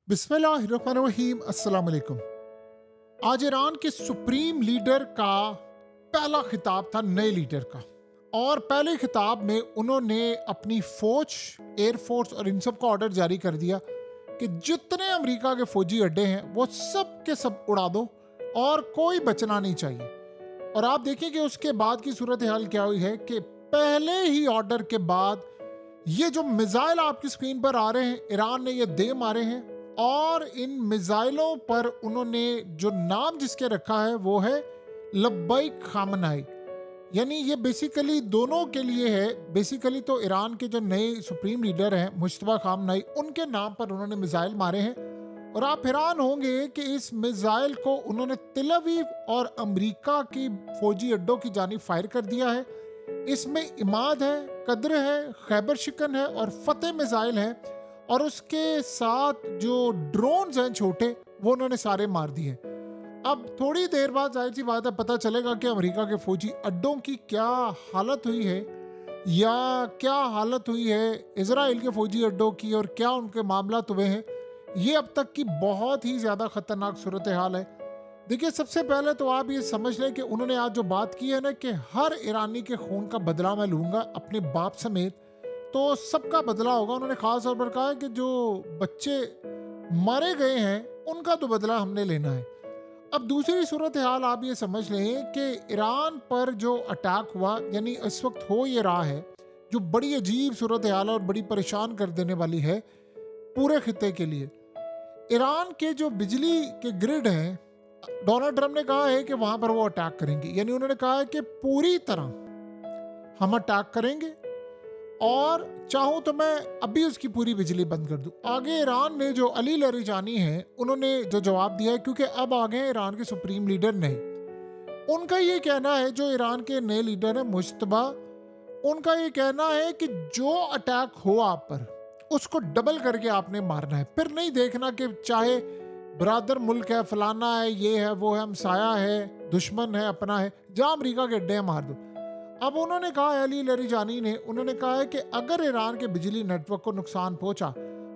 बिस्मिल्लाहिर्रहमानिर्रहीम, अस्सलाम वालेकुम। आज ईरान के सुप्रीम लीडर का पहला खिताब था नए लीडर का। और पहले खिताब में उन्होंने अपनी फौज, एयरफोर्स और इन सब का ऑर्डर जारी कर दिया कि जितने अमेरिका के फौजी अड्डे हैं वो सब के सब उड़ा दो और कोई बचना नहीं चाहिए। और आप देखिए कि उसके बाद की सूरत हाल क्या हुई है कि पहले ही ऑर्डर के बाद ये जो मिसाइल आपकी स्क्रीन पर आ रहे हैं, ईरान ने ये दे मारे हैं। और इन मिसाइलों पर उन्होंने जो नाम जिसके रखा है वो है लब्बैक खामनाई। यानी ये बेसिकली दोनों के लिए है। बेसिकली तो ईरान के जो नए सुप्रीम लीडर हैं मुश्तबा खामनाई, उनके नाम पर उन्होंने मिसाइल मारे हैं। और आप हैरान होंगे कि इस मिसाइल को उन्होंने तिल अवीव और अमेरिका की फौजी अड्डों की जानिब फायर कर दिया है। इसमें इमाद है, कद्र है, खैबर शिकन है और फतेह मिसाइल है। और उसके साथ जो ड्रोन्स हैं छोटे, वो उन्होंने सारे मार दिए। अब थोड़ी देर बाद जाहिर सी बात है पता चलेगा कि अमेरिका के फौजी अड्डों की क्या हालत हुई है या क्या हालत हुई है इजराइल के फौजी अड्डों की और क्या उनके मामला हुए हैं। ये अब तक की बहुत ही ज़्यादा ख़तरनाक सूरत हाल है। देखिए, सबसे पहले तो आप ये समझ लें कि उन्होंने आज जो बात की है ना कि हर ईरानी के खून का बदला मैं लूँगा, अपने बाप समेत, तो सबका बदला होगा। उन्होंने खास तौर पर कहा है कि जो बच्चे मारे गए हैं उनका तो बदला हमने लेना है। अब दूसरी सूरत हाल आप ये समझ लें कि ईरान पर जो अटैक हुआ, यानी इस वक्त हो ये रहा है, जो बड़ी अजीब सूरत हाल और बड़ी परेशान कर देने वाली है पूरे खिते के लिए। ईरान के जो बिजली के ग्रिड हैं, डोनाल्ड ट्रंप ने कहा है कि वहां पर वो अटैक करेंगे। यानी उन्होंने कहा है कि पूरी तरह हम अटैक करेंगे और चाहूं तो मैं अभी उसकी पूरी बिजली बंद कर दूं। आगे ईरान ने जो अली लरिजानी है, उन्होंने जो जवाब दिया है, क्योंकि अब आ गए ईरान के सुप्रीम लीडर ने, उनका ये कहना है, जो ईरान के नए लीडर है मुश्तबा, उनका ये कहना है कि जो अटैक हो आप पर उसको डबल करके आपने मारना है। फिर नहीं देखना कि चाहे बरादर मुल्क है, फलाना है, ये है, वो है, हमसाया है, दुश्मन है, अपना है, जहां अमरीका के अड्डे मार दो। अब उन्होंने कहा है, अली लरिजानी ने, उन्होंने कहा है कि अगर ईरान के बिजली नेटवर्क को नुकसान पहुंचा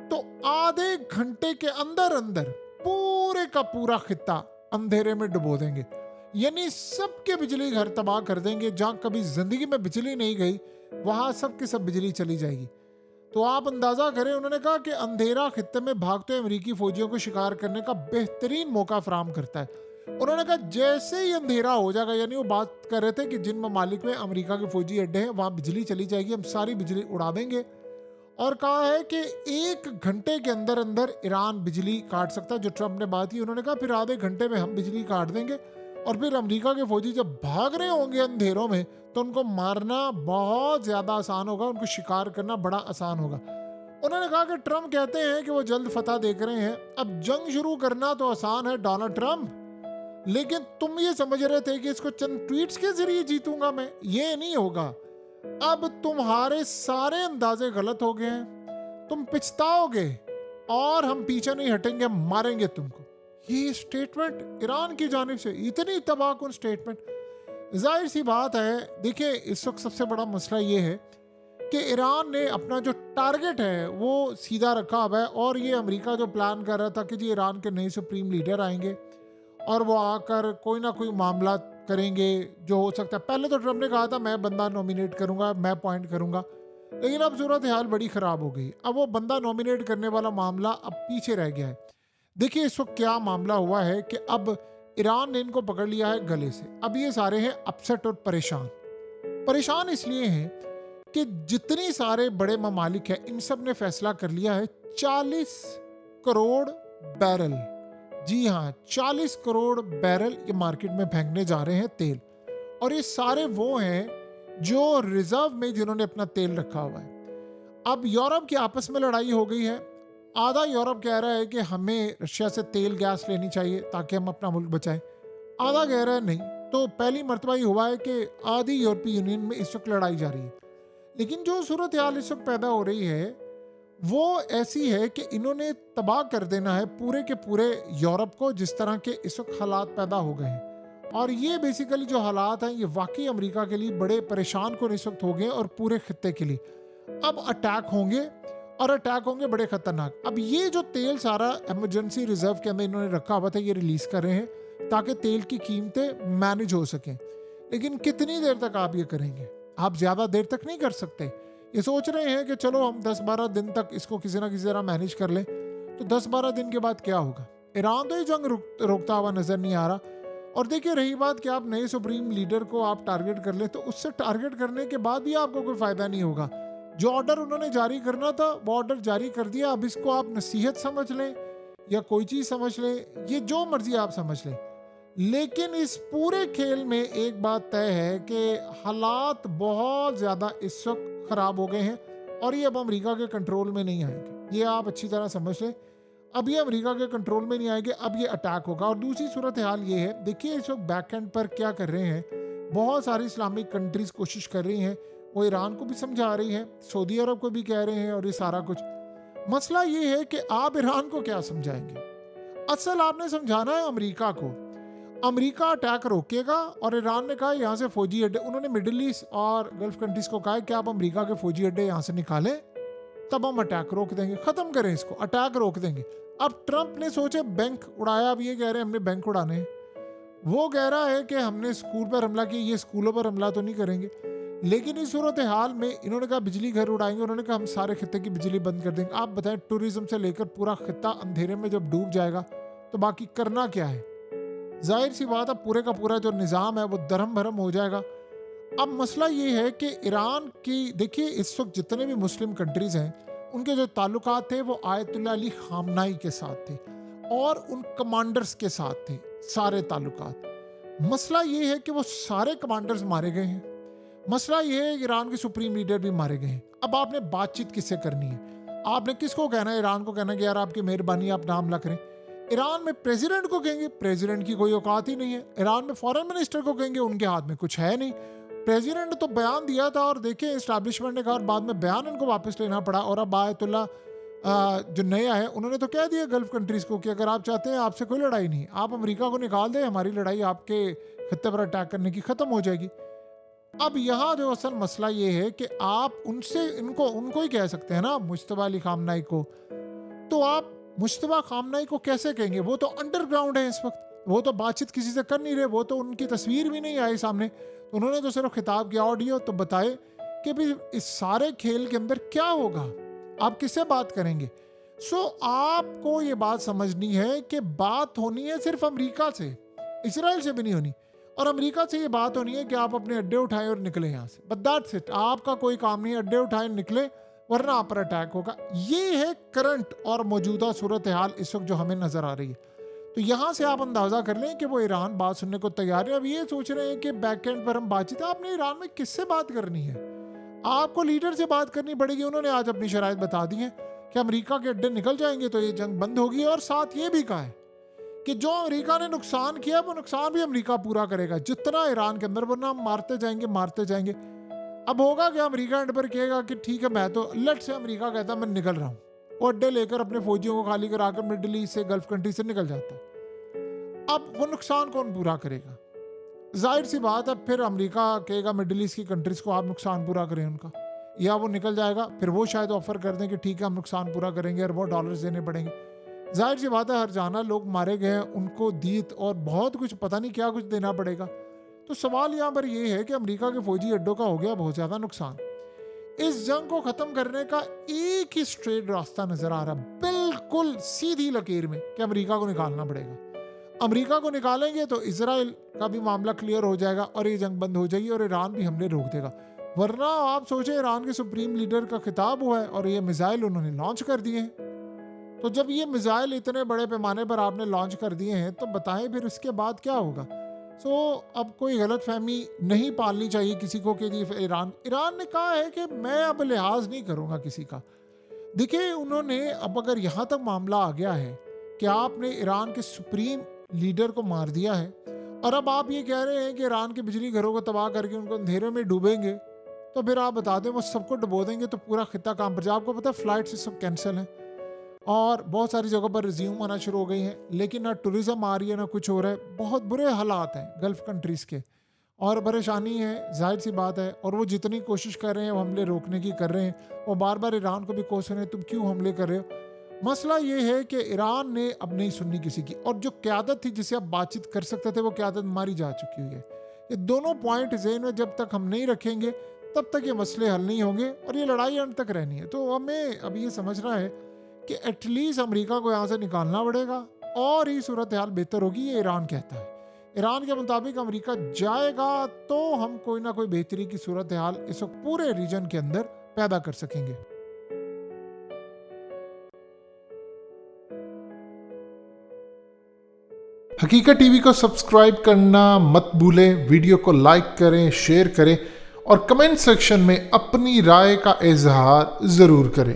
तो आधे घंटे के अंदर अंदर पूरे का पूरा खित्ता अंधेरे में डुबो देंगे। यानी सबके बिजली घर तबाह कर देंगे। जहां कभी जिंदगी में बिजली नहीं गई वहां सब की सब बिजली चली जाएगी। तो आप अंदाजा करें, उन्होंने कहा कि अंधेरा खित्ते में भागते अमेरिकी फौजियों को शिकार करने का बेहतरीन मौका फराहम करता है। उन्होंने कहा जैसे ही अंधेरा हो जाएगा, यानी वो बात कर रहे थे कि जिन ममालिक में अमेरिका के फौजी अड्डे हैं वहां बिजली चली जाएगी, हम सारी बिजली उड़ा देंगे। और कहा है कि 1 घंटे के अंदर अंदर ईरान बिजली काट सकता है। जो ट्रंप ने बात की, उन्होंने कहा फिर आधे घंटे में हम बिजली काट देंगे और फिर अमेरिका के फौजी जब भाग रहे होंगे अंधेरों में तो उनको मारना बहुत ज्यादा आसान होगा, उनको शिकार करना बड़ा आसान होगा। उन्होंने कहा कि ट्रंप कहते हैं कि वो जल्द फतह देख रहे हैं। अब जंग शुरू करना तो आसान है डोनाल्ड ट्रंप, लेकिन तुम ये समझ रहे थे कि इसको चंद ट्वीट्स के जरिए जीतूंगा मैं, ये नहीं होगा। अब तुम्हारे सारे अंदाजे गलत हो गए हैं, तुम पिछताओगे और हम पीछे नहीं हटेंगे, मारेंगे तुमको। ये स्टेटमेंट ईरान की जानिब से, इतनी तबाहकुन स्टेटमेंट। जाहिर सी बात है, देखिए इस वक्त सबसे बड़ा मसला ये है कि ईरान ने अपना जो टारगेट है वो सीधा रखा हुआ है। और ये अमेरिका जो प्लान कर रहा था कि जी ईरान के नए सुप्रीम लीडर आएंगे और वो आकर कोई ना कोई मामला करेंगे जो हो सकता है। पहले तो ट्रंप ने कहा था मैं बंदा नॉमिनेट करूंगा, मैं अपॉइंट करूंगा, लेकिन अब सूरत हाल बड़ी ख़राब हो गई। अब वो बंदा नॉमिनेट करने वाला मामला अब पीछे रह गया है। देखिए इस वक्त क्या मामला हुआ है कि अब ईरान ने इनको पकड़ लिया है गले से। अब ये सारे हैं अपसेट और परेशान। परेशान इसलिए हैं कि जितनी सारे बड़े ममालिक हैं इन सब ने फैसला कर लिया है 40 करोड़ बैरल, जी हाँ 40 करोड़ बैरल ये मार्केट में फेंकने जा रहे हैं तेल। और ये सारे वो हैं जो रिजर्व में जिन्होंने अपना तेल रखा हुआ है। अब यूरोप की आपस में लड़ाई हो गई है। आधा यूरोप कह रहा है कि हमें रशिया से तेल गैस लेनी चाहिए ताकि हम अपना मुल्क बचाएं, आधा कह रहा है नहीं। तो पहली मरतबा ये हुआ है कि आधी यूरोपीय यूनियन में इस वक्त लड़ाई जारी है। लेकिन जो सूरत हाल इस वक्त पैदा हो रही है वो ऐसी है कि इन्होंने तबाह कर देना है पूरे के पूरे यूरोप को, जिस तरह के इस वक्त हालात पैदा हो गए हैं। और ये बेसिकली जो हालात हैं ये वाकई अमेरिका के लिए बड़े परेशान को इस वक्त हो गए और पूरे खित्ते के लिए। अब अटैक होंगे और अटैक होंगे बड़े खतरनाक। अब ये जो तेल सारा इमरजेंसी रिजर्व के अंदर इन्होंने रखा हुआ था, ये रिलीज कर रहे हैं ताकि तेल की कीमतें मैनेज हो सकें। लेकिन कितनी देर तक आप ये करेंगे? आप ज़्यादा देर तक नहीं कर सकते। ये सोच रहे हैं कि चलो हम 10-12 दिन तक इसको किसी ना किसी तरह मैनेज कर लें, तो 10-12 दिन के बाद क्या होगा? ईरान तो ये जंग रोकता हुआ नजर नहीं आ रहा। और देखिए, रही बात कि आप नए सुप्रीम लीडर को आप टारगेट कर लें, तो उससे टारगेट करने के बाद भी आपको कोई फायदा नहीं होगा। जो ऑर्डर उन्होंने जारी करना था वो ऑर्डर जारी कर दिया। अब इसको आप नसीहत समझ लें या कोई चीज़ समझ लें, ये जो मर्जी आप समझ लें, लेकिन इस पूरे खेल में एक बात तय है कि हालात बहुत ज़्यादा इस वक्त ख़राब हो गए हैं और ये अब अमेरिका के कंट्रोल में नहीं आएंगे। ये आप अच्छी तरह समझ लें, अब ये अमेरिका के कंट्रोल में नहीं आएंगे, अब ये अटैक होगा। और दूसरी सूरत हाल ये है, देखिए इस वक्त बैक एंड पर क्या कर रहे हैं, बहुत सारी इस्लामिक कंट्रीज कोशिश कर रही हैं, वो ईरान को भी समझा रही हैं, सऊदी अरब को भी कह रहे हैं, और ये सारा कुछ। मसला ये है कि आप ईरान को क्या समझाएंगे? असल आपने समझाना है अमेरिका को। अमेरिका अटैक रोकेगा और ईरान ने कहा यहाँ से फौजी अड्डे, उन्होंने मिडिल ईस्ट और गल्फ कंट्रीज को कहा कि आप अमेरिका के फौजी अड्डे यहाँ से निकालें, तब हम अटैक रोक देंगे, खत्म करें इसको, अटैक रोक देंगे। अब ट्रंप ने सोचे बैंक उड़ाया, अब ये कह रहे हैं हमने बैंक उड़ाने हैं। वो कह रहा है कि हमने स्कूल पर हमला किया, ये स्कूलों पर हमला तो नहीं करेंगे। लेकिन इस सूरत हाल में इन्होंने कहा बिजली घर उड़ाएंगे, उन्होंने कहा हम सारे खित्ते की बिजली बंद कर देंगे। आप बताएं, टूरिज्म से लेकर पूरा खित्ता अंधेरे में जब डूब जाएगा तो बाकी करना क्या है? जाहिर सी बात है पूरे का पूरा जो निज़ाम है वो दरम भरम हो जाएगा। अब मसला ये है कि ईरान की, देखिए इस वक्त जितने भी मुस्लिम कंट्रीज़ हैं उनके जो ताल्लुकात थे वो आयतुल्लाह अली खामनाई के साथ थे और उन कमांडर्स के साथ थे सारे ताल्लुकात। मसला ये है कि वो सारे कमांडर्स मारे गए हैं। मसला ये है कि ईरान के सुप्रीम लीडर भी मारे गए हैं। अब आपने बातचीत किससे करनी है? आपने किसको कहना है? ईरान को कहना है कि यार आपकी मेहरबानी आप नाम ला करें। ईरान में प्रेसिडेंट को कहेंगे, प्रेसिडेंट की कोई औकात ही नहीं है। ईरान में फॉरेन मिनिस्टर को कहेंगे, उनके हाथ में कुछ है नहीं। प्रेसिडेंट ने तो बयान दिया था और देखिए इस्टेब्लिशमेंट ने कहा और बाद में बयान इनको वापस लेना पड़ा। और अब आयतुल्ला जो नया है उन्होंने तो कह दिया गल्फ कंट्रीज को कि अगर आप चाहते हैं आपसे कोई लड़ाई नहीं, आप अमेरिका को निकाल दें, हमारी लड़ाई आपके खत्ते पर अटैक करने की ख़त्म हो जाएगी। अब यहाँ जो असल मसला ये है कि आप उनसे उनको ही कह सकते हैं ना, मुश्तबा अली खामनाई को, तो आप मुश्तबा खामनाई को कैसे कहेंगे? वो तो अंडरग्राउंड है इस वक्त, वो तो बातचीत किसी से कर नहीं रहे, वो तो उनकी तस्वीर भी नहीं आई सामने। उन्होंने तो सिर्फ खिताब किया ऑडियो, तो बताए कि भी इस सारे खेल के अंदर क्या होगा, आप किससे बात करेंगे? आपको ये बात समझनी है कि बात होनी है सिर्फ अमेरिका से, इसराइल से भी नहीं होनी। और अमेरिका से ये बात होनी है कि आप अपने अड्डे उठाएं और निकलें यहाँ से, बट दैट्स इट। आपका कोई काम नहीं है, अड्डे उठाएं निकले, वरना आप पर अटैक होगा। ये है करंट और मौजूदा सूरत हाल इस वक्त जो हमें नजर आ रही है। तो यहाँ से आप अंदाजा कर लें कि वो ईरान बात सुनने को तैयार है। अब ये सोच रहे हैं कि बैक एंड पर हम बातचीत, आपने ईरान में किससे बात करनी है? आपको लीडर से बात करनी पड़ेगी। उन्होंने आज अपनी शराइत बता दी है कि अमेरिका के अड्डे निकल जाएंगे तो ये जंग बंद होगी, और साथ ये भी कहा है कि जो अमेरिका ने नुकसान किया वो नुकसान भी अमेरिका पूरा करेगा, जितना ईरान के अंदर, वरना हम मारते जाएंगे। अब होगा क्या? अमेरिका एंड पर कहेगा कि ठीक है, मैं तो लेट से अमेरिका कहता मैं निकल रहा हूँ, वो अड्डे लेकर अपने फौजियों को खाली कराकर मिडिल ईस्ट से, गल्फ कंट्री से निकल जाता है। अब वो नुकसान कौन पूरा करेगा? जाहिर सी बात है फिर अमेरिका कहेगा मिडिल ईस्ट की कंट्रीज को आप नुकसान पूरा करें उनका, या वो निकल जाएगा, फिर वो शायद ऑफर कर दें कि ठीक है हम नुकसान पूरा करेंगे और वो डॉलर्स देने पड़ेंगे। जाहिर सी बात है हर जाना लोग मारे गए हैं, उनको दीत और बहुत कुछ पता नहीं क्या कुछ देना पड़ेगा। तो सवाल यहाँ पर यह है कि अमेरिका के फौजी अड्डों का हो गया बहुत ज़्यादा नुकसान। इस जंग को ख़त्म करने का एक ही स्ट्रेट रास्ता नज़र आ रहा, बिल्कुल सीधी लकीर में, कि अमेरिका को निकालना पड़ेगा। अमेरिका को निकालेंगे तो इजराइल का भी मामला क्लियर हो जाएगा और ये जंग बंद हो जाएगी और ईरान भी हमले रोक देगा। वरना आप सोचें, ईरान के सुप्रीम लीडर का खिताब हुआ है और ये मिसाइल उन्होंने लॉन्च कर दिए हैं। तो जब ये मिसाइल इतने बड़े पैमाने पर आपने लॉन्च कर दिए हैं तो बताएं फिर उसके बाद क्या होगा? अब कोई गलत फहमी नहीं पालनी चाहिए किसी को कि ईरान ने कहा है कि मैं अब लिहाज नहीं करूँगा किसी का। देखिए उन्होंने, अब अगर यहाँ तक मामला आ गया है कि आपने ईरान के सुप्रीम लीडर को मार दिया है और अब आप ये कह रहे हैं कि ईरान के बिजली घरों को तबाह करके उनको अंधेरे में डूबेंगे, तो फिर आप बता दें वो सबको डुबो देंगे तो पूरा खित्ता काम पर जाए। आपको पता है फ्लाइट से सब कैंसिल है और बहुत सारी जगह पर रिज्यूम आना शुरू हो गई हैं, लेकिन ना टूरिज्म आ रही है ना कुछ हो रहा है। बहुत बुरे हालात हैं गल्फ कंट्रीज़ के और परेशानी है, जाहिर सी बात है। और वो जितनी कोशिश कर रहे हैं वो हमले रोकने की कर रहे हैं, वो बार बार ईरान को भी कोस रहे हैं तुम क्यों हमले कर रहे हो। मसला ये है कि ईरान ने अब नहीं सुननी किसी की, और जो क़यादत थी जिससे आप बातचीत कर सकते थे वो क़यादत मारी जा चुकी हुई है। ये दोनों पॉइंट ज़हन में जब तक हम नहीं रखेंगे तब तक ये मसले हल नहीं होंगे और ये लड़ाई अंत तक रहनी है। तो हमें अब ये समझना है कि एटलीस्ट अमेरिका को यहाँ से निकालना पड़ेगा और ही सूरत हाल बेहतर होगी। ये ईरान कहता है, ईरान के मुताबिक अमेरिका जाएगा तो हम कोई ना कोई बेहतरी की सूरत हाल इस वक्त पूरे रीजन के अंदर पैदा कर सकेंगे। हकीकत टीवी को सब्सक्राइब करना मत भूलें, वीडियो को लाइक करें, शेयर करें और कमेंट सेक्शन में अपनी राय का इजहार ज़रूर करें।